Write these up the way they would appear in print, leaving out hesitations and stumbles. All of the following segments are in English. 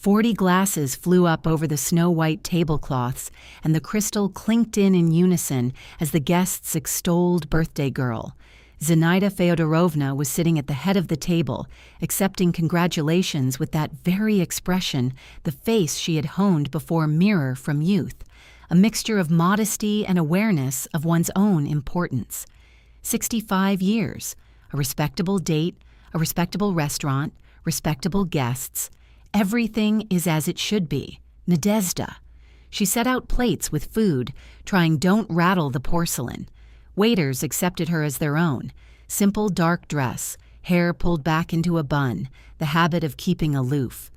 40 glasses flew up over the snow-white tablecloths, and the crystal clinked in unison as the guests extolled birthday girl. Zinaida Feodorovna was sitting at the head of the table, accepting congratulations with that very expression, the face she had honed before mirror from youth, a mixture of modesty and awareness of one's own importance. 65 years, a respectable date, a respectable restaurant, respectable guests. Everything is as it should be. Nadezhda. She set out plates with food, trying "don't rattle the porcelain." Waiters accepted her as their own. Simple dark dress, hair pulled back into a bun, the habit of keeping aloof.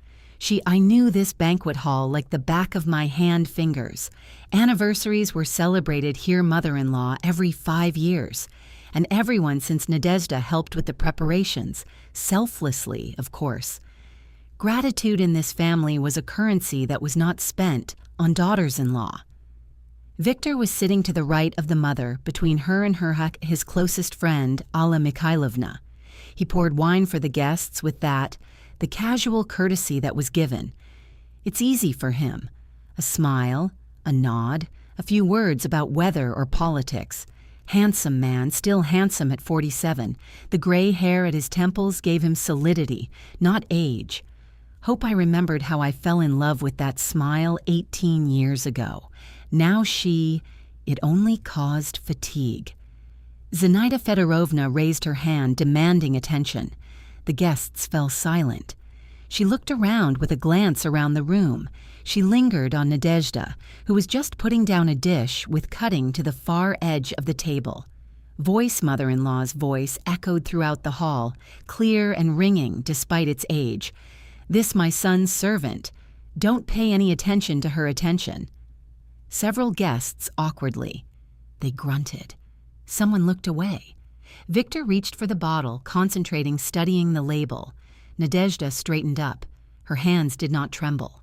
I knew this banquet hall like the back of my hand fingers. Anniversaries were celebrated here, mother-in-law, every 5 years. And everyone since Nadezhda helped with the preparations, selflessly, of course. Gratitude in this family was a currency that was not spent on daughters-in-law. Victor was sitting to the right of the mother, between her and his closest friend, Alla Mikhailovna. He poured wine for the guests with the casual courtesy that was given. It's easy for him. A smile, a nod, a few words about weather or politics. Handsome man, still handsome at 47. The gray hair at his temples gave him solidity, not age. Hope I remembered how I fell in love with that smile 18 years ago. Now it only caused fatigue. Zinaida Fedorovna raised her hand, demanding attention. The guests fell silent. She looked around with a glance around the room. She lingered on Nadezhda, who was just putting down a dish with cutting to the far edge of the table. Mother-in-law's voice echoed throughout the hall, clear and ringing despite its age. "This my son's servant. Don't pay any attention to her attention." Several guests awkwardly. They grunted. Someone looked away. Victor reached for the bottle, concentrating, studying the label. Nadezhda straightened up. Her hands did not tremble.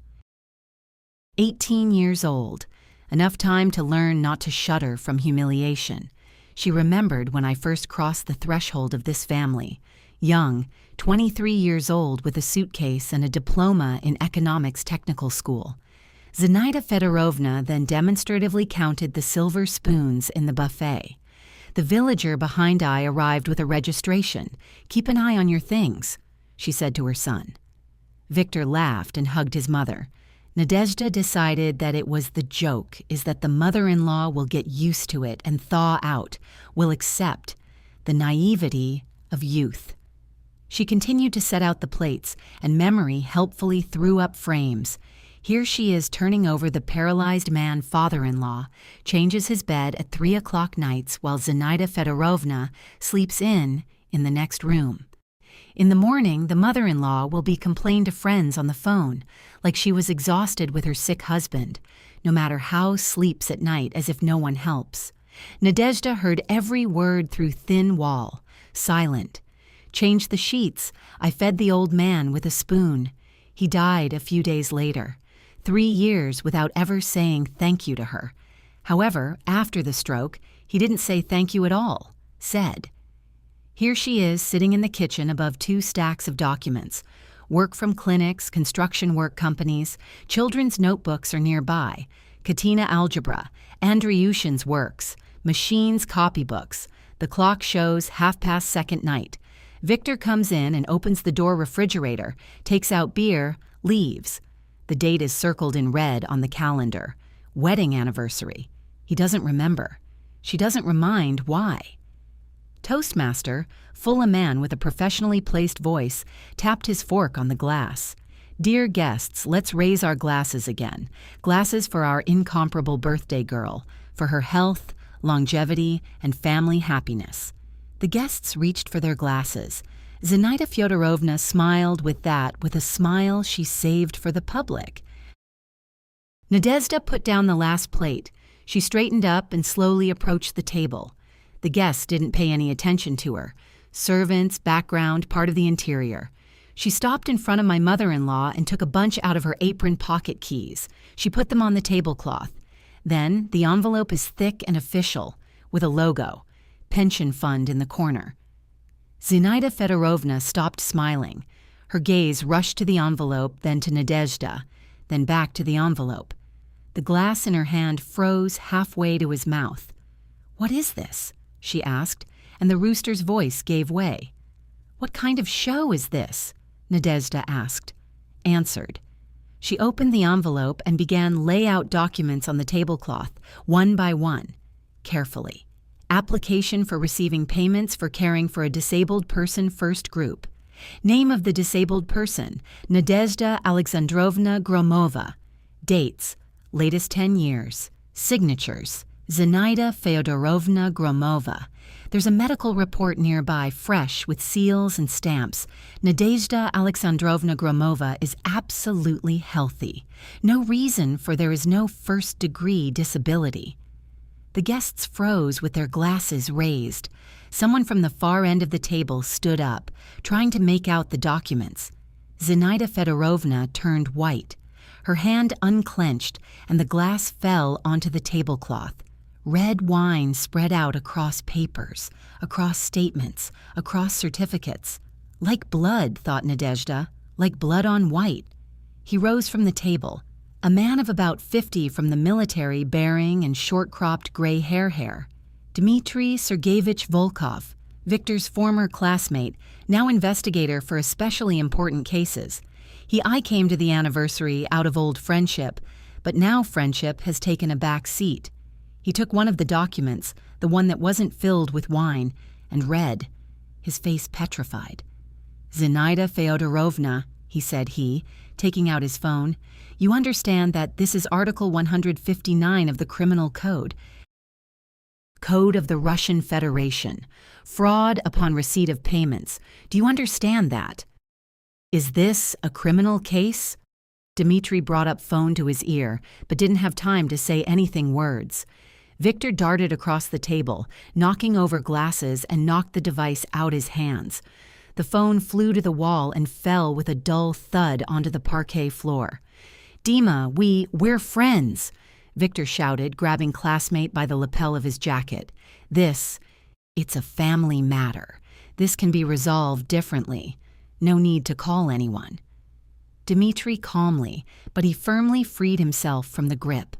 18 years old. Enough time to learn not to shudder from humiliation. She remembered when I first crossed the threshold of this family. Young, 23 years old with a suitcase and a diploma in economics technical school. Zinaida Fedorovna then demonstratively counted the silver spoons in the buffet. The villager behind I arrived with a registration. "Keep an eye on your things," she said to her son. Victor laughed and hugged his mother. Nadezhda decided that it was the joke, is that the mother-in-law will get used to it and thaw out, will accept the naivety of youth. She continued to set out the plates, and memory helpfully threw up frames. Here she is turning over the paralyzed man father-in-law, changes his bed at 3 o'clock nights while Zinaida Fedorovna sleeps in the next room. In the morning, the mother-in-law will be complained to friends on the phone, like she was exhausted with her sick husband, no matter how sleeps at night as if no one helps. Nadezhda heard every word through thin wall, silent. Changed the sheets. I fed the old man with a spoon. He died a few days later. 3 years without ever saying thank you to her. However, after the stroke, he didn't say thank you at all. Said. Here she is sitting in the kitchen above 2 stacks of documents. Work from clinics, construction work companies, children's notebooks are nearby. Katina algebra, Andriushin's works, machines copybooks. The clock shows 2:30 night. Victor comes in and opens the door refrigerator, takes out beer, leaves. The date is circled in red on the calendar. Wedding anniversary. He doesn't remember. She doesn't remind why. Toastmaster, full a man with a professionally placed voice, tapped his fork on the glass. "Dear guests, let's raise our glasses again. Glasses for our incomparable birthday girl, for her health, longevity, and family happiness." The guests reached for their glasses. Zinaida Fyodorovna smiled with a smile she saved for the public. Nadezhda put down the last plate. She straightened up and slowly approached the table. The guests didn't pay any attention to her. Servants, background, part of the interior. She stopped in front of my mother-in-law and took a bunch out of her apron pocket keys. She put them on the tablecloth. Then, the envelope is thick and official, with a logo. Pension fund in the corner. Zinaida Fedorovna stopped smiling. Her gaze rushed to the envelope, then to Nadezhda, then back to the envelope. The glass in her hand froze halfway to his mouth. "What is this?" she asked, and the rooster's voice gave way. "What kind of show is this?" Nadezhda asked. Answered. She opened the envelope and began lay out documents on the tablecloth, one by one, carefully. Application for receiving payments for caring for a disabled person first group. Name of the disabled person, Nadezhda Alexandrovna Gromova. Dates, latest 10 years. Signatures, Zinaida Feodorovna Gromova. There's a medical report nearby, fresh, with seals and stamps. Nadezhda Alexandrovna Gromova is absolutely healthy. No reason for there is no first-degree disability. The guests froze with their glasses raised. Someone from the far end of the table stood up, trying to make out the documents. Zinaida Fedorovna turned white. Her hand unclenched, and the glass fell onto the tablecloth. Red wine spread out across papers, across statements, across certificates. Like blood, thought Nadezhda, like blood on white. He rose from the table. A man of about 50 from the military bearing and short-cropped gray hair. Dmitry Sergeyevich Volkov, Victor's former classmate, now investigator for especially important cases. I came to the anniversary out of old friendship, but now friendship has taken a back seat. He took one of the documents, the one that wasn't filled with wine, and read, his face petrified. "Zinaida Feodorovna," he said, taking out his phone, "you understand that this is Article 159 of the Criminal Code. Code of the Russian Federation. Fraud upon receipt of payments. Do you understand that? Is this a criminal case?" Dmitry brought up phone to his ear, but didn't have time to say anything words. Victor darted across the table, knocking over glasses and knocked the device out his hands. The phone flew to the wall and fell with a dull thud onto the parquet floor. "Dima, we're friends," Victor shouted, grabbing classmate by the lapel of his jacket. It's a family matter. This can be resolved differently. No need to call anyone." Dmitry calmly, but he firmly freed himself from the grip,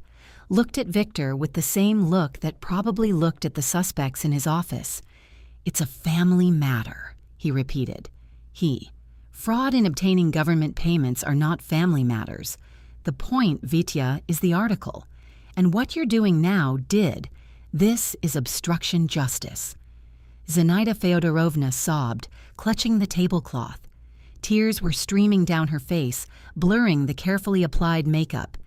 looked at Victor with the same look that probably looked at the suspects in his office. "It's a family matter," he repeated. Fraud in obtaining government payments are not family matters. The point, Vitya, is the article. And what you're doing now did. This is obstruction justice. Zinaida Feodorovna sobbed, clutching the tablecloth. Tears were streaming down her face, blurring the carefully applied makeup.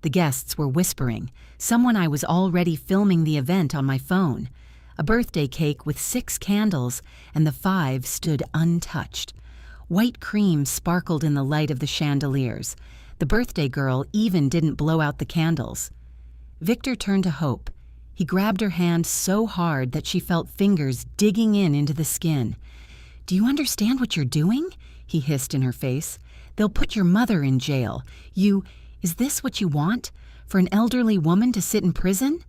The guests were whispering. Someone I was already filming the event on my phone. A birthday cake with 6 candles, and the 5 stood untouched. White cream sparkled in the light of the chandeliers. The birthday girl even didn't blow out the candles. Victor turned to Hope. He grabbed her hand so hard that she felt fingers digging into the skin. "Do you understand what you're doing?" he hissed in her face. "They'll put your mother in jail. Is this what you want? For an elderly woman to sit in prison?"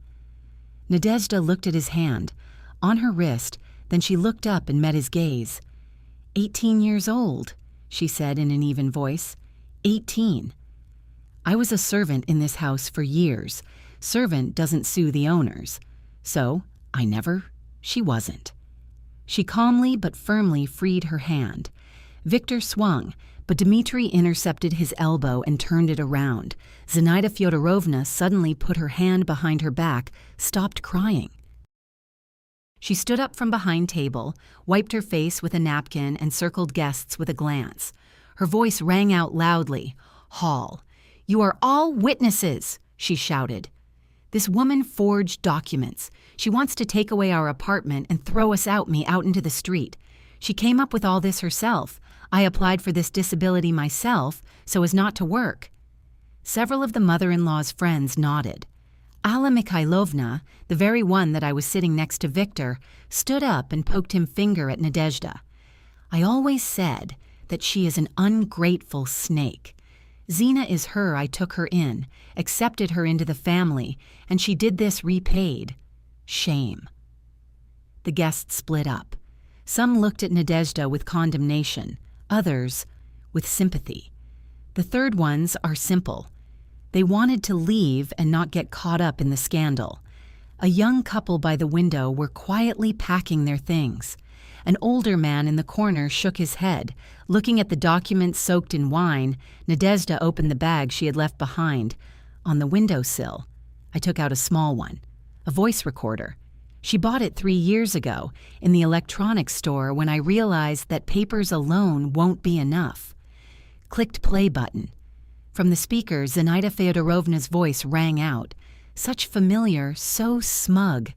Nadezhda looked at his hand, on her wrist, then she looked up and met his gaze. 18 years old, she said in an even voice. 18. "I was a servant in this house for years. Servant doesn't sue the owners. So, she wasn't." She calmly but firmly freed her hand. Victor swung, but Dmitry intercepted his elbow and turned it around. Zinaida Fyodorovna suddenly put her hand behind her back, stopped crying. She stood up from behind table, wiped her face with a napkin, and circled guests with a glance. Her voice rang out loudly. "Hall, you are all witnesses," she shouted. "This woman forged documents. She wants to take away our apartment and throw us out into the street. She came up with all this herself. I applied for this disability myself so as not to work." Several of the mother-in-law's friends nodded. Alla Mikhailovna, the very one that I was sitting next to Victor, stood up and poked him finger at Nadezhda. "I always said that she is an ungrateful snake. Zina is her I took her in, accepted her into the family, and she did this repaid. Shame." The guests split up. Some looked at Nadezhda with condemnation. Others, with sympathy. The third ones are simple. They wanted to leave and not get caught up in the scandal. A young couple by the window were quietly packing their things. An older man in the corner shook his head. Looking at the documents soaked in wine, Nadezhda opened the bag she had left behind. On the windowsill, I took out a small one, a voice recorder. She bought it 3 years ago in the electronics store when I realized that papers alone won't be enough. Clicked play button. From the speaker, Zinaida Feodorovna's voice rang out. Such familiar, so smug.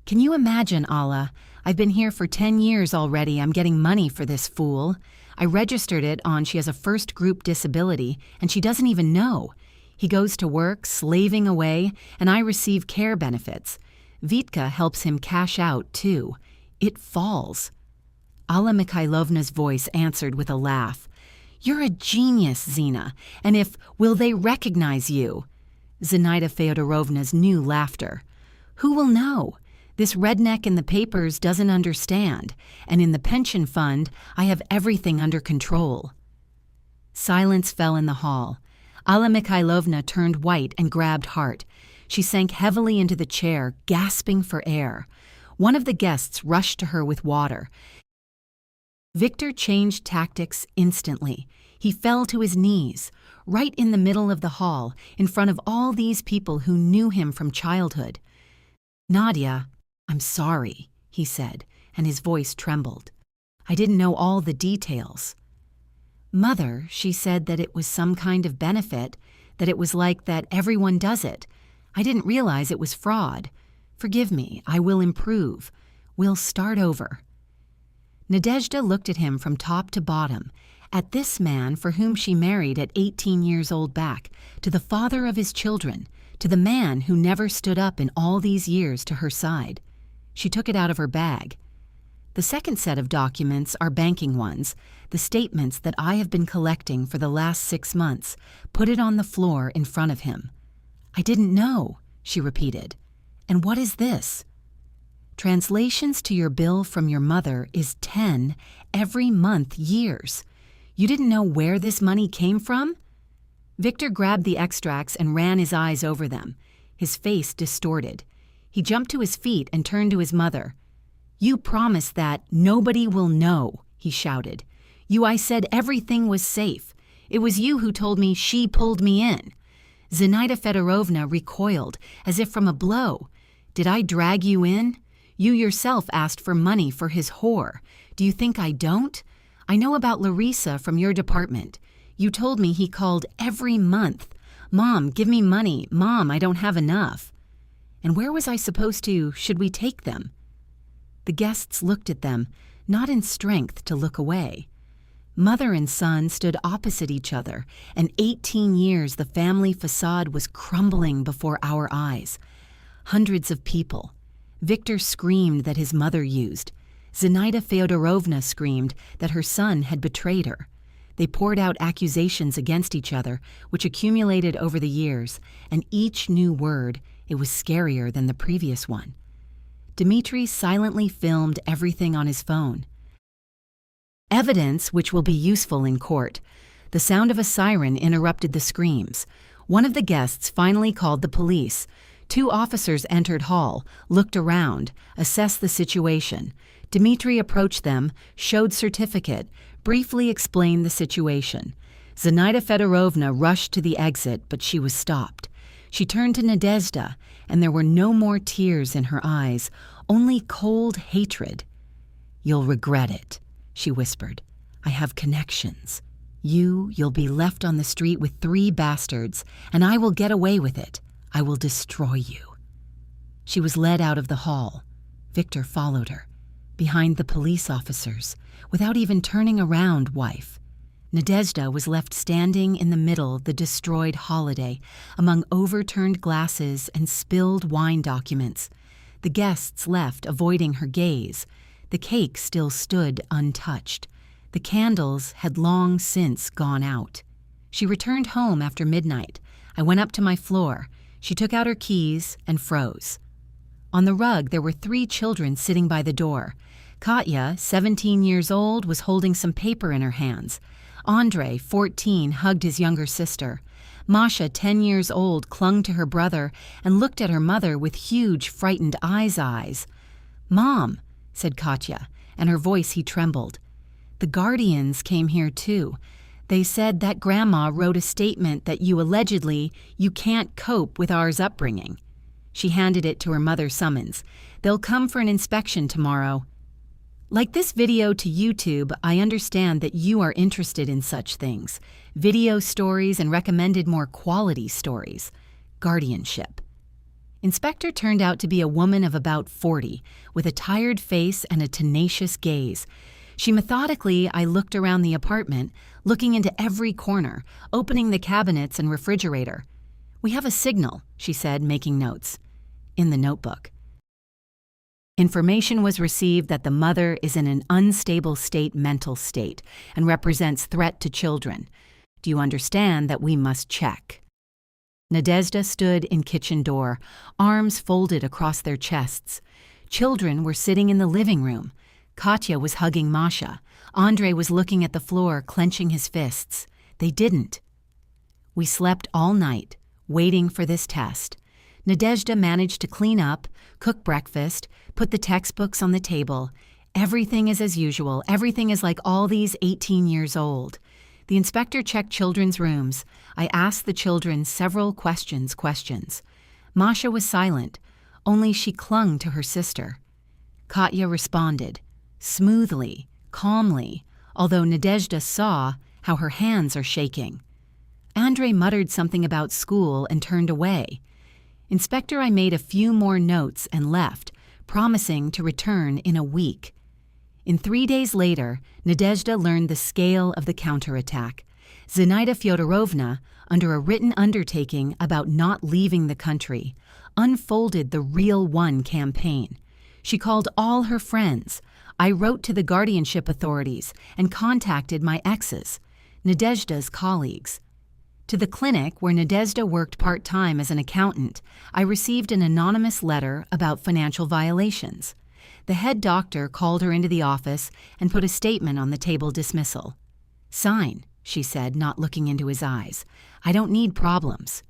Can you imagine, Alla? I've been here for 10 years already. I'm getting money for this fool. I registered it on she has a first group disability, and she doesn't even know. He goes to work, slaving away, and I receive care benefits. Vitka helps him cash out, too. It falls. Alla Mikhailovna's voice answered with a laugh. You're a genius, Zina, and will they recognize you? Zinaida Feodorovna's new laughter. Who will know? This redneck in the papers doesn't understand, and in the pension fund, I have everything under control. Silence fell in the hall. Alla Mikhailovna turned white and grabbed heart. She sank heavily into the chair, gasping for air. One of the guests rushed to her with water. Victor changed tactics instantly. He fell to his knees, right in the middle of the hall, in front of all these people who knew him from childhood. Nadia, I'm sorry, he said, and his voice trembled. I didn't know all the details. Mother, she said that it was some kind of benefit, that it was like that everyone does it. I didn't realize it was fraud. Forgive me, I will improve. We'll start over. Nadezhda looked at him from top to bottom, at this man for whom she married at 18 years old back, to the father of his children, to the man who never stood up in all these years to her side. She took it out of her bag. The second set of documents are banking ones, the statements that I have been collecting for the last 6 months. Put it on the floor in front of him. I didn't know, she repeated. And what is this? Translations to your bill from your mother is 10 every month years. You didn't know where this money came from? Victor grabbed the extracts and ran his eyes over them, his face distorted. He jumped to his feet and turned to his mother. You promised that nobody will know, he shouted. I said everything was safe. It was you who told me she pulled me in. Zinaida Fedorovna recoiled, as if from a blow. Did I drag you in? You yourself asked for money for his whore. Do you think I don't? I know about Larissa from your department. You told me he called every month. Mom, give me money. Mom, I don't have enough. And where was I supposed to, should we take them? The guests looked at them, not in strength to look away. Mother and son stood opposite each other, and 18 years the family facade was crumbling before our eyes. Hundreds of people. Victor screamed that his mother used. Zinaida Feodorovna screamed that her son had betrayed her. They poured out accusations against each other, which accumulated over the years, and each new word, it was scarier than the previous one. Dmitri silently filmed everything on his phone. Evidence which will be useful in court. The sound of a siren interrupted the screams. One of the guests finally called the police. 2 officers entered hall, looked around, assessed the situation. Dmitri approached them, showed certificate, briefly explained the situation. Zinaida Fedorovna rushed to the exit, but she was stopped. She turned to Nadezhda, and there were no more tears in her eyes, only cold hatred. You'll regret it, she whispered. I have connections. You'll be left on the street with 3 bastards, and I will get away with it. I will destroy you. She was led out of the hall. Victor followed her, behind the police officers, without even turning around, wife. Nadezhda was left standing in the middle of the destroyed holiday, among overturned glasses and spilled wine documents. The guests left, avoiding her gaze. The cake still stood untouched. The candles had long since gone out. She returned home after midnight. I went up to my floor. She took out her keys and froze. On the rug, there were 3 children sitting by the door. Katya, 17 years old, was holding some paper in her hands. Andre, 14, hugged his younger sister. Masha, 10 years old, clung to her brother and looked at her mother with huge, frightened eyes. "Mom," said Katya, and her voice he trembled. "The guardians came here too. They said that Grandma wrote a statement that you can't cope with ours upbringing." She handed it to her mother Summons. "They'll come for an inspection tomorrow." Like this video to YouTube, I understand that you are interested in such things. Video stories and recommended more quality stories. Guardianship. Inspector turned out to be a woman of about 40, with a tired face and a tenacious gaze. I looked around the apartment, looking into every corner, opening the cabinets and refrigerator. "We have a signal," she said, making notes. In the notebook. "Information was received that the mother is in an unstable mental state and represents threat to children. Do you understand that we must check?" Nadezhda stood in kitchen door, arms folded across their chests. Children were sitting in the living room. Katya was hugging Masha. Andre was looking at the floor, clenching his fists. They didn't. We slept all night, waiting for this test. Nadezhda managed to clean up, cook breakfast, put the textbooks on the table. Everything is as usual. Everything is like all these 18 years old. The inspector checked children's rooms. I asked the children several questions. Masha was silent, only she clung to her sister. Katya responded, smoothly, calmly, although Nadezhda saw how her hands are shaking. Andre muttered something about school and turned away. Inspector, I made a few more notes and left, promising to return in a week. 3 days later, Nadezhda learned the scale of the counterattack. Zinaida Fyodorovna, under a written undertaking about not leaving the country, unfolded the Real One campaign. She called all her friends. I wrote to the guardianship authorities and contacted my exes, Nadezhda's colleagues. To the clinic where Nadezhda worked part-time as an accountant, I received an anonymous letter about financial violations. The head doctor called her into the office and put a statement on the table dismissal. "Sign," she said, not looking into his eyes. "I don't need problems."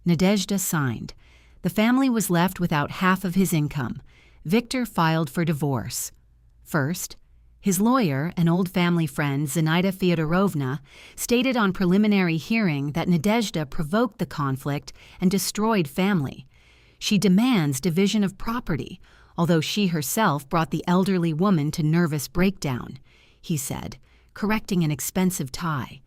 Nadezhda signed. The family was left without half of his income. Victor filed for divorce. First, his lawyer, an old family friend, Zinaida Fyodorovna, stated on preliminary hearing that Nadezhda provoked the conflict and destroyed family. She demands division of property, although she herself brought the elderly woman to nervous breakdown, he said, correcting an expensive tie.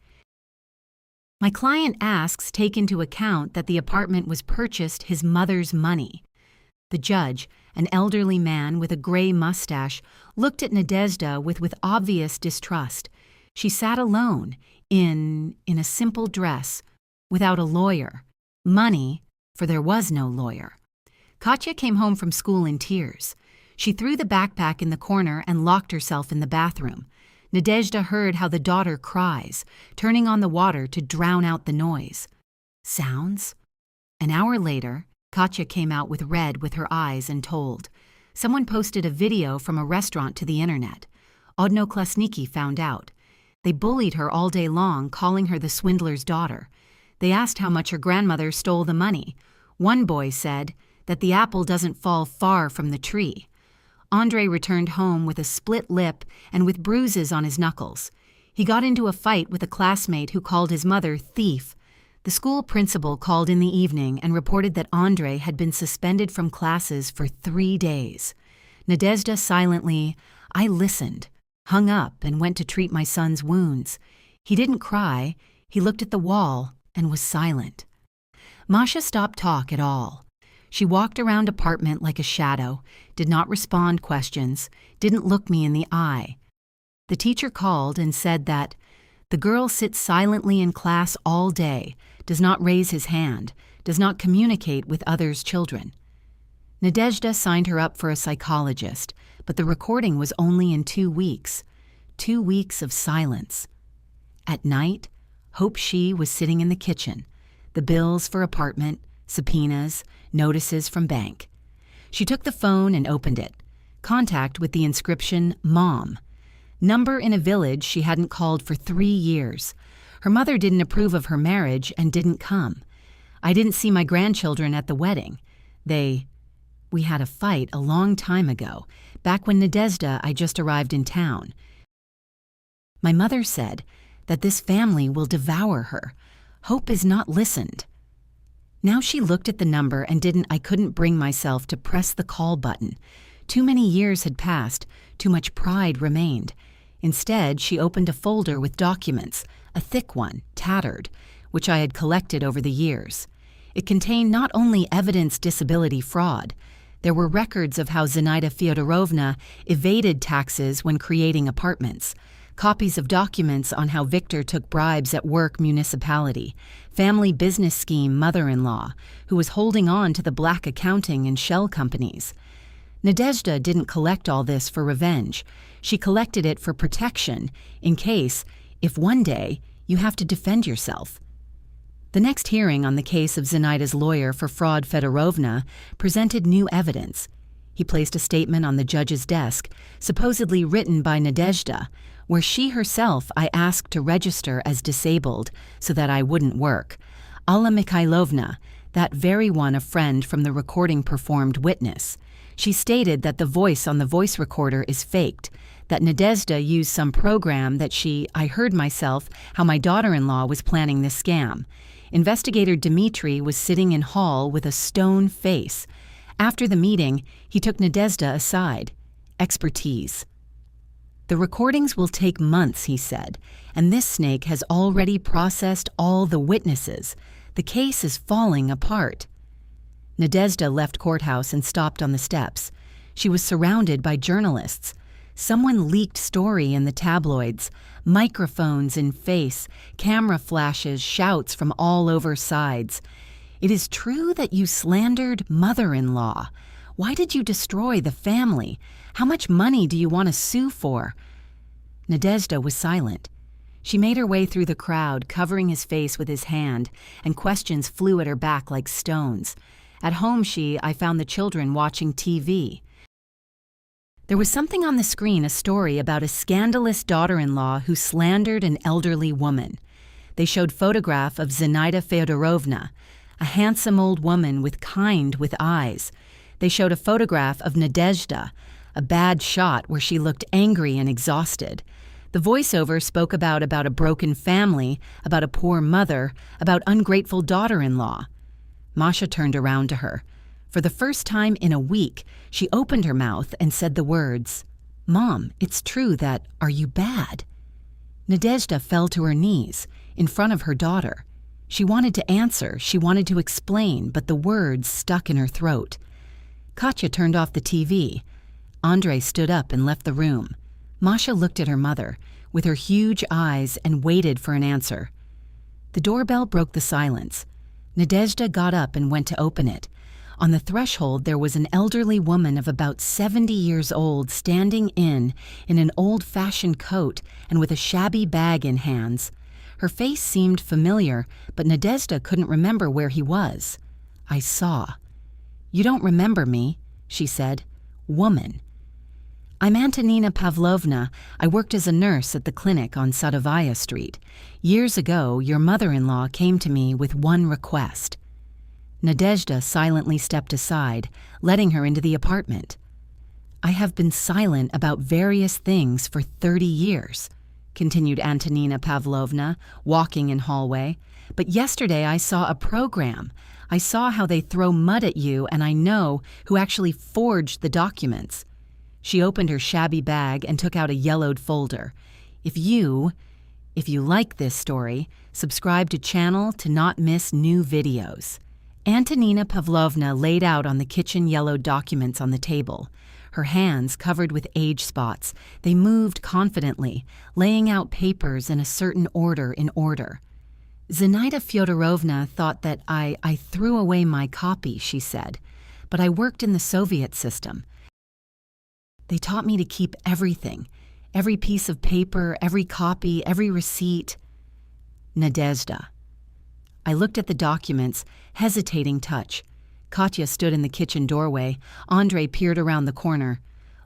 My client asks take into account that the apartment was purchased his mother's money. The judge, an elderly man with a gray mustache, looked at Nadezhda with obvious distrust. She sat alone, in a simple dress, without a lawyer. Money, for there was no lawyer. Katya came home from school in tears. She threw the backpack in the corner and locked herself in the bathroom. Nadezhda heard how the daughter cries, turning on the water to drown out the noise. Sounds? An hour later, Katya came out with red with her eyes and told. Someone posted a video from a restaurant to the internet. Odnoklasniki found out. They bullied her all day long, calling her the swindler's daughter. They asked how much her grandmother stole the money. One boy said that the apple doesn't fall far from the tree. Andre returned home with a split lip and with bruises on his knuckles. He got into a fight with a classmate who called his mother thief. The school principal called in the evening and reported that Andre had been suspended from classes for 3 days. Nadezhda silently, I listened, hung up and went to treat my son's wounds. He didn't cry. He looked at the wall and was silent. Masha stopped talk at all. She walked around apartment like a shadow, did not respond questions, didn't look me in the eye. The teacher called and said that the girl sits silently in class all day, does not raise his hand, does not communicate with others' children. Nadezhda signed her up for a psychologist, but the recording was only in 2 weeks. 2 weeks of silence. At night, Hope She was sitting in the kitchen, the bills for apartment, subpoenas, notices from bank. She took the phone and opened it. Contact with the inscription, Mom. Number in a village she hadn't called for 3 years. Her mother didn't approve of her marriage and didn't come. I didn't see my grandchildren at the wedding. We had a fight a long time ago, back when Nadezhda I just arrived in town. My mother said that this family will devour her. Hope is not listened. Now she looked at the number and I couldn't bring myself to press the call button. Too many years had passed, too much pride remained. Instead, she opened a folder with documents, a thick one, tattered, which I had collected over the years. It contained not only evidence disability fraud, there were records of how Zinaida Fyodorovna evaded taxes when creating apartments, copies of documents on how Victor took bribes at work municipality, family business scheme mother-in-law, who was holding on to the black accounting and shell companies. Nadezhda didn't collect all this for revenge. She collected it for protection, in case, if one day, you have to defend yourself. The next hearing on the case of Zinaida's lawyer for fraud Fedorovna presented new evidence. He placed a statement on the judge's desk, supposedly written by Nadezhda, where she herself I asked to register as disabled so that I wouldn't work. Alla Mikhailovna, that very one a friend from the recording performed witness. She stated that the voice on the voice recorder is faked, that Nadezhda used some program that I heard myself how my daughter-in-law was planning this scam. Investigator Dmitri was sitting in hall with a stone face. After the meeting, he took Nadezhda aside. Expertise. The recordings will take months, he said, and this snake has already processed all the witnesses. The case is falling apart. Nadezhda left courthouse and stopped on the steps. She was surrounded by journalists. Someone leaked story in the tabloids, microphones in face, camera flashes, shouts from all over sides. It is true that you slandered mother-in-law. Why did you destroy the family? How much money do you want to sue for? Nadezhda was silent. She made her way through the crowd, covering his face with his hand, and questions flew at her back like stones. At home I found the children watching TV. There was something on the screen, a story about a scandalous daughter-in-law who slandered an elderly woman. They showed photograph of Zinaida Fyodorovna, a handsome old woman with eyes. They showed a photograph of Nadezhda, a bad shot where she looked angry and exhausted. The voiceover spoke about a broken family, about a poor mother, about ungrateful daughter-in-law. Masha turned around to her. For the first time in a week, she opened her mouth and said the words, "Mom, it's true that, are you bad?" Nadezhda fell to her knees, in front of her daughter. She wanted to answer, she wanted to explain, but the words stuck in her throat. Katya turned off the TV. Andrei stood up and left the room. Masha looked at her mother, with her huge eyes, and waited for an answer. The doorbell broke the silence. Nadezhda got up and went to open it. On the threshold there was an elderly woman of about 70 years old standing in an old-fashioned coat and with a shabby bag in hands. Her face seemed familiar, but Nadezhda couldn't remember where he was. "I saw." "You don't remember me," she said. "Woman." "I'm Antonina Pavlovna. I worked as a nurse at the clinic on Sadovaya Street. Years ago, your mother-in-law came to me with one request." Nadezhda silently stepped aside, letting her into the apartment. "I have been silent about various things for 30 years, continued Antonina Pavlovna, walking in hallway. "But yesterday I saw a program. I saw how they throw mud at you, and I know who actually forged the documents." She opened her shabby bag and took out a yellowed folder. If you like this story, subscribe to channel to not miss new videos." Antonina Pavlovna laid out on the kitchen yellowed documents on the table. Her hands covered with age spots, they moved confidently, laying out papers in a certain order. "Zinaida Fyodorovna thought that I threw away my copy," she said, "but I worked in the Soviet system. They taught me to keep everything, every piece of paper, every copy, every receipt." Nadezhda. I looked at the documents, hesitating touch. Katya stood in the kitchen doorway. Andrei peered around the corner.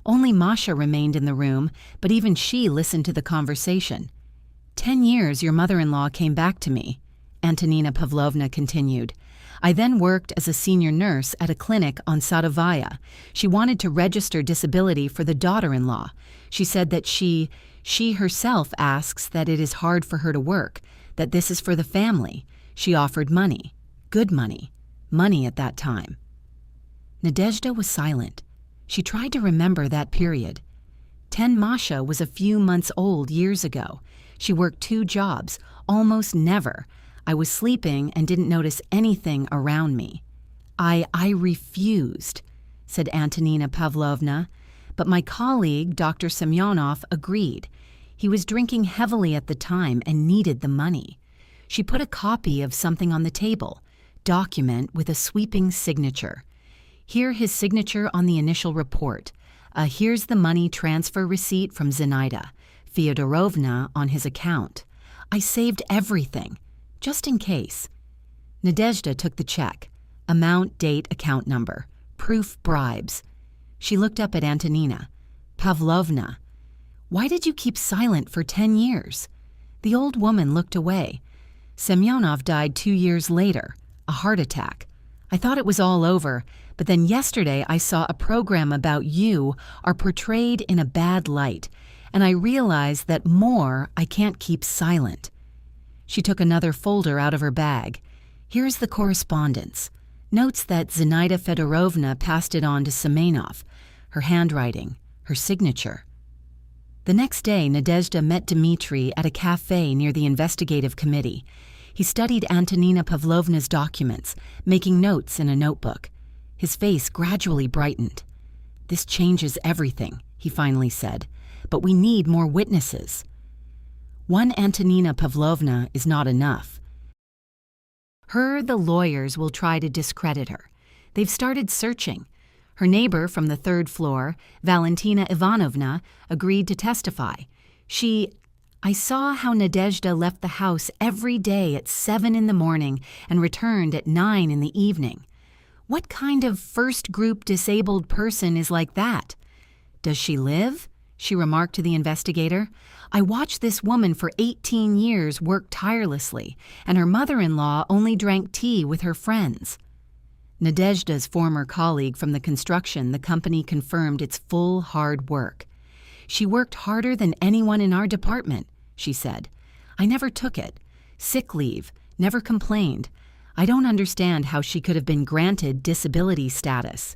Only Masha remained in the room, but even she listened to the conversation. 10 years your mother-in-law came back to me, Antonina Pavlovna continued. I then worked as a senior nurse at a clinic on Sadovaya. She wanted to register disability for the daughter-in-law. She said that she herself asks that it is hard for her to work, that this is for the family. She offered money, good money at that time. Nadezhda was silent. She tried to remember that period. 10 Masha was a few months old years ago. She worked 2 jobs, almost never. I was sleeping and didn't notice anything around me. I refused, said Antonina Pavlovna, but my colleague, Dr. Semyonov, agreed. He was drinking heavily at the time and needed the money. She put a copy of something on the table, document with a sweeping signature. Here his signature on the initial report. Here's the money transfer receipt from Zinaida Fyodorovna on his account. I saved everything, just in case. Nadezhda took the check. Amount, date, account number. Proof bribes. She looked up at Antonina. Pavlovna, why did you keep silent for 10 years? The old woman looked away. Semyonov died 2 years later, a heart attack. I thought it was all over, but then yesterday I saw a program about you are portrayed in a bad light, and I realized that I can't keep silent. She took another folder out of her bag. Here's the correspondence. Notes that Zinaida Fedorovna passed it on to Semenov. Her handwriting, her signature. The next day, Nadezhda met Dmitri at a cafe near the investigative committee. He studied Antonina Pavlovna's documents, making notes in a notebook. His face gradually brightened. This changes everything, he finally said, but we need more witnesses. One Antonina Pavlovna is not enough. The lawyers will try to discredit her. They've started searching. Her neighbor from the 3rd floor, Valentina Ivanovna, agreed to testify. I saw how Nadezhda left the house every day at 7 in the morning and returned at 9 in the evening. What kind of first-group disabled person is like that? Does she live? She remarked to the investigator. I watched this woman for 18 years work tirelessly, and her mother-in-law only drank tea with her friends. Nadezhda's former colleague from the construction, the company confirmed its full hard work. She worked harder than anyone in our department, she said. I never took it. Sick leave, never complained. I don't understand how she could have been granted disability status.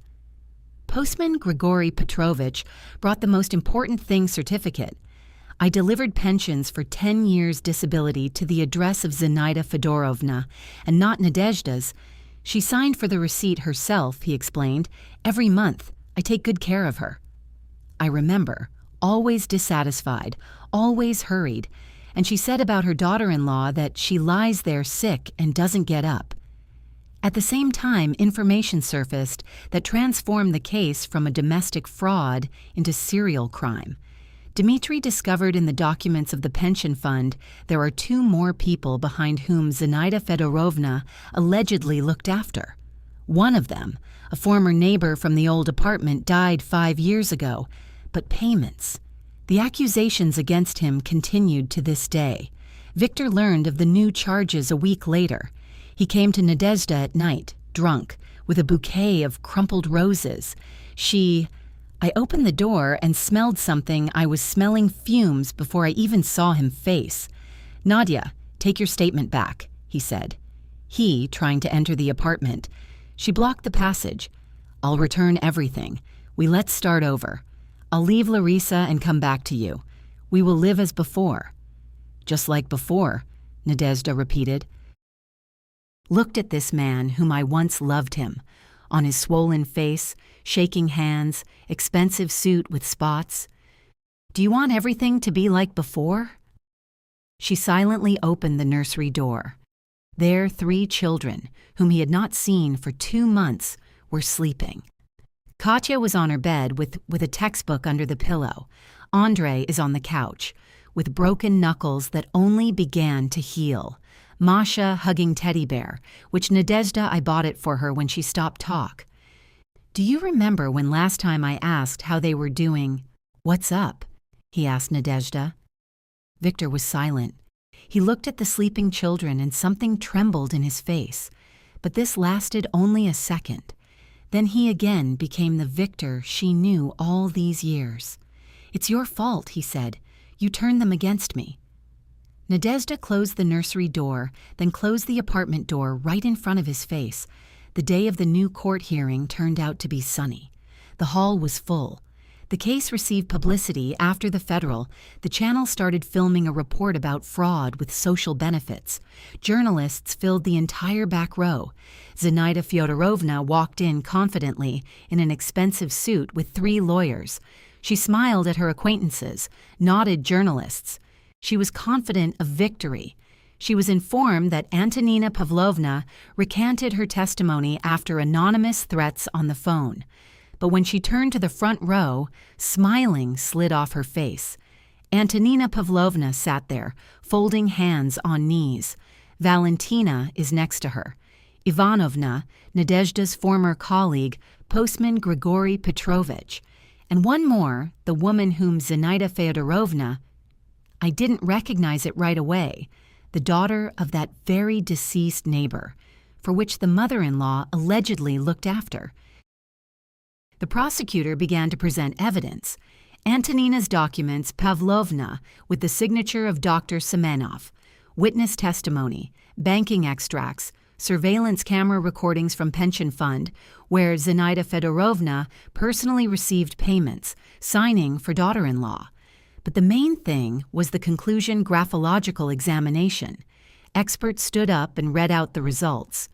Postman Grigory Petrovich brought the most important thing certificate. I delivered pensions for 10 years disability to the address of Zinaida Fedorovna, and not Nadezhda's. She signed for the receipt herself, he explained. Every month, I take good care of her. I remember, always dissatisfied, always hurried, and she said about her daughter-in-law that she lies there sick and doesn't get up. At the same time, information surfaced that transformed the case from a domestic fraud into serial crime. Dmitri discovered in the documents of the pension fund there are 2 more people behind whom Zinaida Fedorovna allegedly looked after. One of them, a former neighbor from the old apartment, died 5 years ago, but payments. The accusations against him continued to this day. Victor learned of the new charges a week later. He came to Nadezhda at night, drunk, with a bouquet of crumpled roses. I opened the door and smelled something. I was smelling fumes before I even saw him face. Nadia, take your statement back, he said. He, trying to enter the apartment. She blocked the passage. I'll return everything. Let's start over. I'll leave Larissa and come back to you. We will live as before. Just like before, Nadezhda repeated. Looked at this man whom I once loved him, on his swollen face, shaking hands, expensive suit with spots. Do you want everything to be like before? She silently opened the nursery door. There 3 children, whom he had not seen for 2 months, were sleeping. Katya was on her bed with a textbook under the pillow. Andrei is on the couch, with broken knuckles that only began to heal. Masha hugging teddy bear, which Nadezhda I bought it for her when she stopped talk. "Do you remember when last time I asked how they were doing? What's up?" he asked Nadezhda. Victor was silent. He looked at the sleeping children and something trembled in his face. But this lasted only a second. Then he again became the Victor she knew all these years. "It's your fault," he said. "You turned them against me." Nadezhda closed the nursery door, then closed the apartment door right in front of his face. The day of the new court hearing turned out to be sunny. The hall was full. The case received publicity after the federal. The channel started filming a report about fraud with social benefits. Journalists filled the entire back row. Zinaida Fyodorovna walked in confidently in an expensive suit with 3 lawyers. She smiled at her acquaintances, nodded journalists. She was confident of victory. She was informed that Antonina Pavlovna recanted her testimony after anonymous threats on the phone. But when she turned to the front row, smiling slid off her face. Antonina Pavlovna sat there, folding hands on knees. Valentina is next to her. Ivanovna, Nadezhda's former colleague, postman Grigory Petrovich. And one more, the woman whom Zinaida Fyodorovna— I didn't recognize it right away, the daughter of that very deceased neighbor, for which the mother-in-law allegedly looked after. The prosecutor began to present evidence. Antonina's documents, Pavlovna, with the signature of Dr. Semenov, witness testimony, banking extracts, surveillance camera recordings from pension fund, where Zinaida Fedorovna personally received payments, signing for daughter-in-law. But the main thing was the conclusion graphological examination. Experts stood up and read out the results.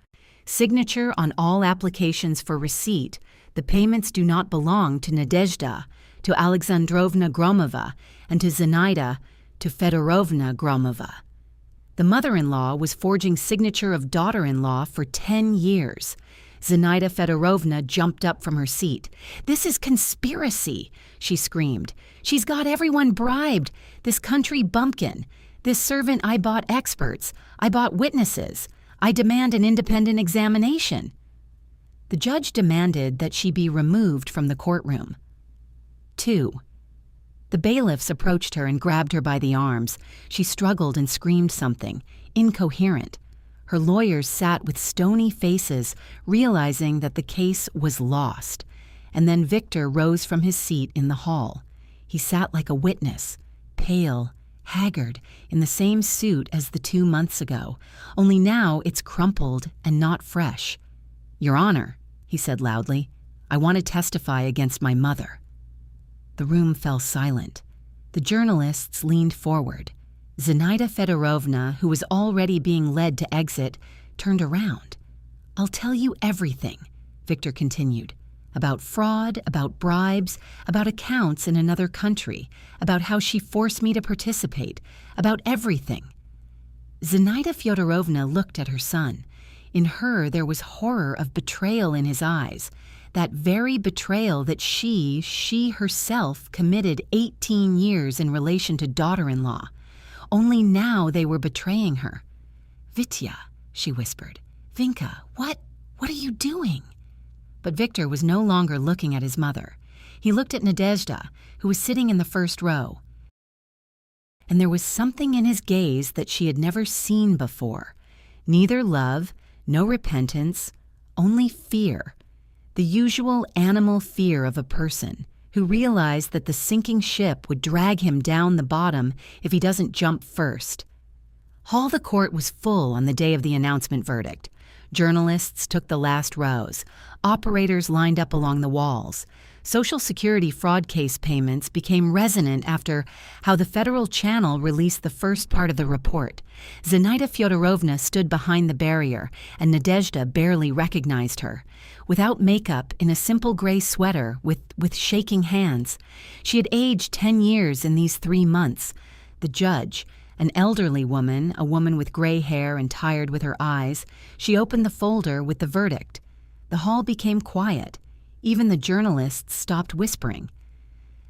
Signature on all applications for receipt. The payments do not belong to Nadezhda, to Alexandrovna Gromova, and to Zinaida, to Fedorovna Gromova. The mother-in-law was forging signature of daughter-in-law for 10 years. Zinaida Fedorovna jumped up from her seat. "This is conspiracy," she screamed. "She's got everyone bribed. This country bumpkin. This servant I bought experts. I bought witnesses. I demand an independent examination." The judge demanded that she be removed from the courtroom. 2. The bailiffs approached her and grabbed her by the arms. She struggled and screamed something, incoherent. Her lawyers sat with stony faces, realizing that the case was lost. And then Victor rose from his seat in the hall. He sat like a witness, pale, haggard, in the same suit as the 2 months ago, only now it's crumpled and not fresh. "Your Honor," he said loudly, "I want to testify against my mother." The room fell silent. The journalists leaned forward. Zinaida Fedorovna, who was already being led to exit, turned around. "I'll tell you everything," Victor continued, "about fraud, about bribes, about accounts in another country, about how she forced me to participate, about everything." Zinaida Fyodorovna looked at her son. In her there was horror of betrayal in his eyes, that very betrayal that she herself committed 18 years in relation to daughter-in-law. Only now they were betraying her. "Vitya," she whispered. "Vinka, what are you doing?" But Victor was no longer looking at his mother. He looked at Nadezhda, who was sitting in the first row. And there was something in his gaze that she had never seen before. Neither love, no repentance, only fear. The usual animal fear of a person who realized that the sinking ship would drag him down the bottom if he doesn't jump first. Hall the court was full on the day of the announcement verdict. Journalists took the last rows. Operators lined up along the walls. Social Security fraud case payments became resonant after how the federal channel released the first part of the report. Zinaida Fyodorovna stood behind the barrier, and Nadezhda barely recognized her. Without makeup, in a simple gray sweater, with shaking hands. She had aged 10 years in these 3 months. The judge, an elderly woman, a woman with gray hair and tired with her eyes, she opened the folder with the verdict. The hall became quiet. Even the journalists stopped whispering.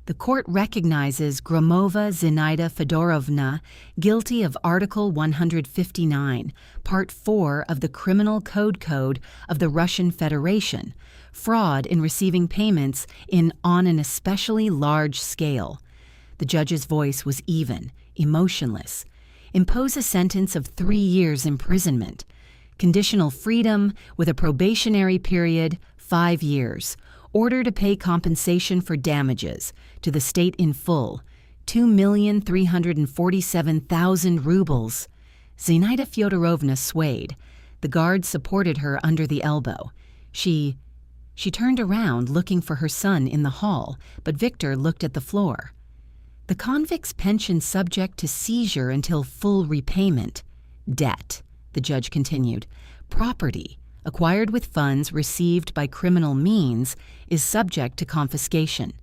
The court recognizes Gromova Zinaida Fedorovna guilty of Article 159, Part 4 of the Criminal Code of the Russian Federation, fraud in receiving payments on an especially large scale. The judge's voice was even, emotionless. Impose a sentence of 3 years imprisonment. Conditional freedom with a probationary period, 5 years. Order to pay compensation for damages to the state in full, 2,347,000 rubles. Zinaida Fyodorovna swayed. The guard supported her under the elbow. She turned around looking for her son in the hall, but Victor looked at the floor. The convict's pension subject to seizure until full repayment. Debt, the judge continued. Property, acquired with funds received by criminal means, is subject to confiscation.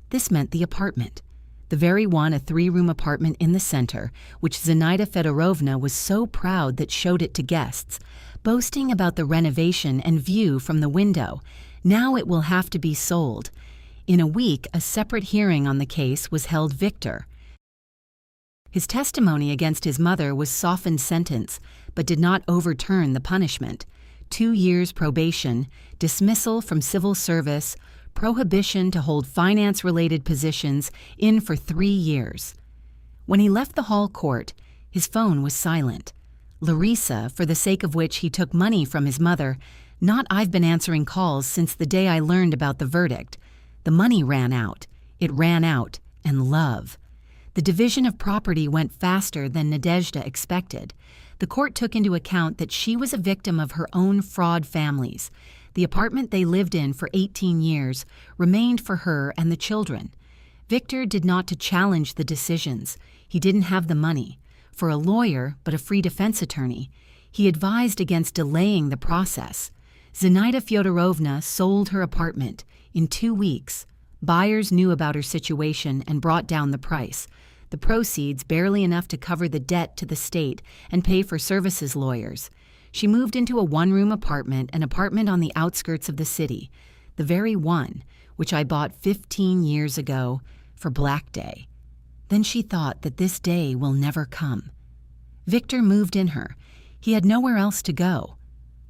This meant the apartment, the very one, a 3-room apartment in the center, which Zinaida Fedorovna was so proud that showed it to guests, boasting about the renovation and view from the window. Now it will have to be sold. In a week, a separate hearing on the case was held. Victor. His testimony against his mother was softened sentence, but did not overturn the punishment. 2 years probation, dismissal from civil service, prohibition to hold finance-related positions in for 3 years. When he left the hall court, his phone was silent. Larissa, for the sake of which he took money from his mother, not I've been answering calls since the day I learned about the verdict. The money ran out. It ran out, and love. The division of property went faster than Nadezhda expected. The court took into account that she was a victim of her own fraud families. The apartment they lived in for 18 years remained for her and the children. Victor did not to challenge the decisions. He didn't have the money. For a lawyer, but a free defense attorney, he advised against delaying the process. Zinaida Fyodorovna sold her apartment. In 2 weeks, buyers knew about her situation and brought down the price. The proceeds barely enough to cover the debt to the state and pay for services lawyers. She moved into a 1-room apartment, an apartment on the outskirts of the city, the very one which I bought 15 years ago for Black Day. Then she thought that this day will never come. Victor moved in her. He had nowhere else to go.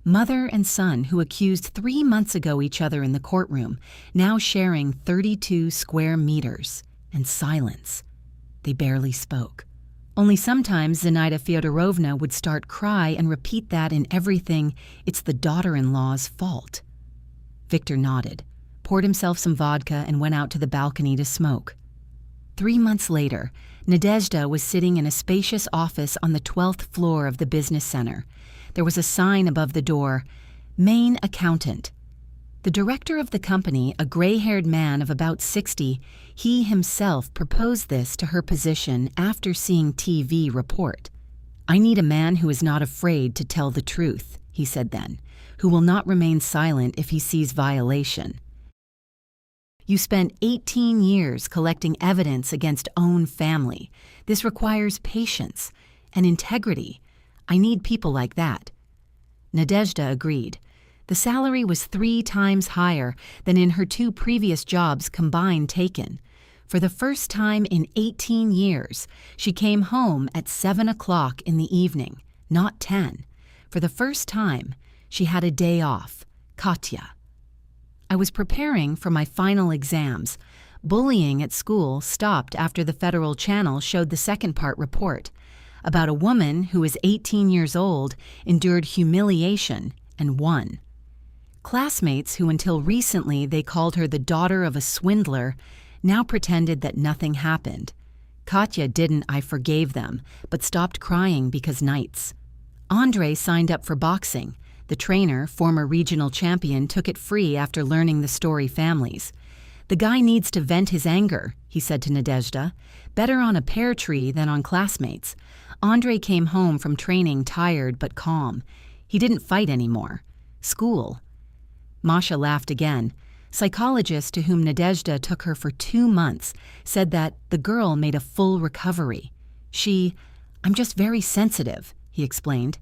Mother and son, who accused 3 months ago each other in the courtroom, now sharing 32 square meters, and silence. They barely spoke. Only sometimes Zinaida Fyodorovna would start cry and repeat that in everything, it's the daughter-in-law's fault. Victor nodded, poured himself some vodka, and went out to the balcony to smoke. 3 months later, Nadezhda was sitting in a spacious office on the 12th floor of the business center. There was a sign above the door, Main Accountant. The director of the company, a gray-haired man of about 60, he himself proposed this to her position after seeing TV report. "I need a man who is not afraid to tell the truth," he said then, "who will not remain silent if he sees violation. You spent 18 years collecting evidence against own family. This requires patience and integrity. I need people like that." Nadezhda agreed. The salary was 3 times higher than in her 2 previous jobs combined taken. For the first time in 18 years, she came home at 7 o'clock in the evening, not 10. For the first time, she had a day off. Katya. I was preparing for my final exams. Bullying at school stopped after the Federal Channel showed the second part report about a woman who is 18 years old, endured humiliation, and won. Classmates who until recently they called her the daughter of a swindler now pretended that nothing happened. Katya didn't, I forgave them, but stopped crying because nights. Andrei signed up for boxing. The trainer, former regional champion, took it free after learning the story families. "The guy needs to vent his anger," he said to Nadezhda. "Better on a pear tree than on classmates." Andrei came home from training tired but calm. He didn't fight anymore. School. Masha laughed again. Psychologists to whom Nadezhda took her for 2 months said that the girl made a full recovery. "I'm just very sensitive," he explained.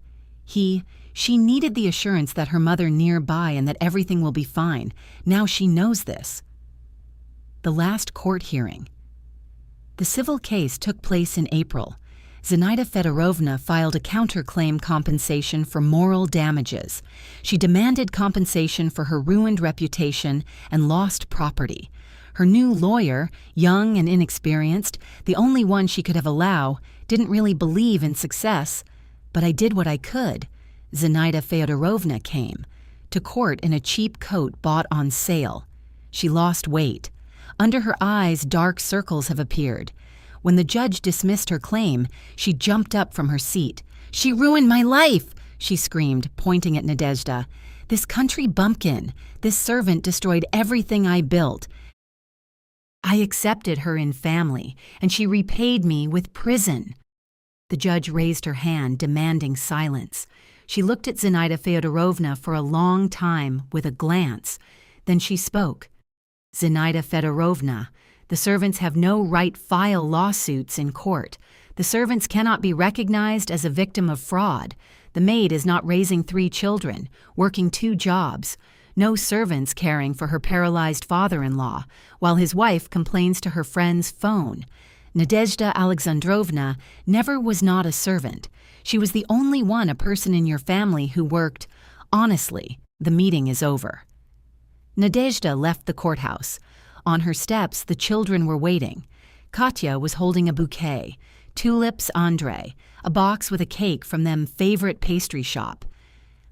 She needed the assurance that her mother nearby and that everything will be fine. Now she knows this. The last court hearing. The civil case took place in April. Zenaida Fedorovna filed a counterclaim compensation for moral damages. She demanded compensation for her ruined reputation and lost property. Her new lawyer, young and inexperienced, the only one she could have allowed, didn't really believe in success. But I did what I could. Zenaida Feodorovna came to court in a cheap coat bought on sale. She lost weight. Under her eyes, dark circles have appeared. When the judge dismissed her claim, she jumped up from her seat. "She ruined my life!" she screamed, pointing at Nadezhda. "This country bumpkin, this servant destroyed everything I built. I accepted her in family, and she repaid me with prison." The judge raised her hand, demanding silence. She looked at Zenaida Feodorovna for a long time with a glance. Then she spoke. "Zenaida Fedorovna, the servants have no right file lawsuits in court. The servants cannot be recognized as a victim of fraud. The maid is not raising 3 children, working 2 jobs. No servants caring for her paralyzed father-in-law, while his wife complains to her friend's phone. Nadezhda Alexandrovna never was not a servant. She was the only a person in your family who worked. Honestly, the meeting is over." Nadezhda left the courthouse. On her steps, the children were waiting. Katya was holding a bouquet, tulips Andrei, a box with a cake from them favorite pastry shop.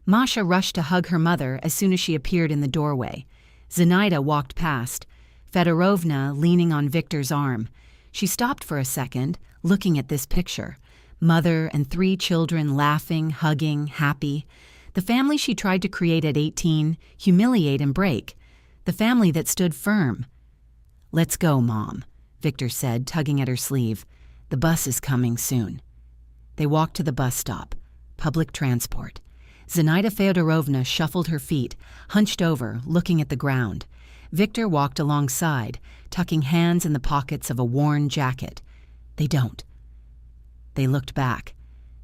Masha rushed to hug her mother as soon as she appeared in the doorway. Zenaida walked past, Fedorovna leaning on Victor's arm. She stopped for a second, looking at this picture. Mother and 3 children laughing, hugging, happy. The family she tried to create at 18, humiliate and break. The family that stood firm. "Let's go, Mom," Victor said, tugging at her sleeve. "The bus is coming soon." They walked to the bus stop. Public transport. Zenaida Feodorovna shuffled her feet, hunched over, looking at the ground. Victor walked alongside, tucking hands in the pockets of a worn jacket. "They don't." They looked back.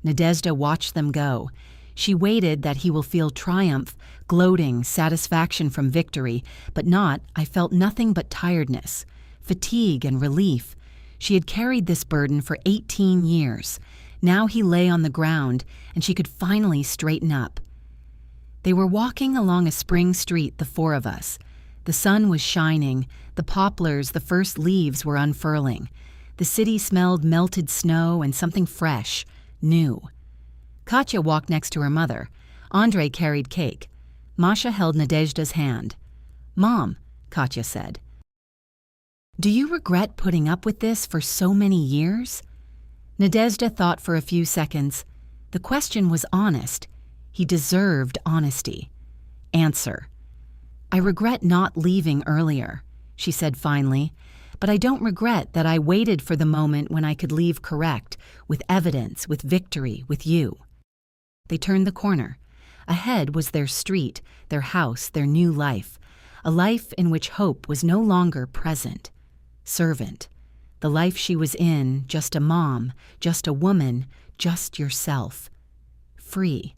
Nadezhda watched them go. She waited that he will feel triumph, gloating, satisfaction from victory, but not, I felt nothing but tiredness, fatigue and relief. She had carried this burden for 18 years. Now he lay on the ground, and she could finally straighten up. They were walking along a spring street, the 4 of us. The sun was shining, the poplars, the first leaves were unfurling. The city smelled melted snow and something fresh, new. Katya walked next to her mother. Andrei carried cake. Masha held Nadezhda's hand. "Mom," Katya said, "do you regret putting up with this for so many years?" Nadezhda thought for a few seconds. The question was honest. He deserved honesty. Answer: "I regret not leaving earlier," she said finally, "but I don't regret that I waited for the moment when I could leave correct, with evidence, with victory, with you." They turned the corner. Ahead was their street, their house, their new life, a life in which hope was no longer present. Servant. The life she was in, just a mom, just a woman, just yourself. Free.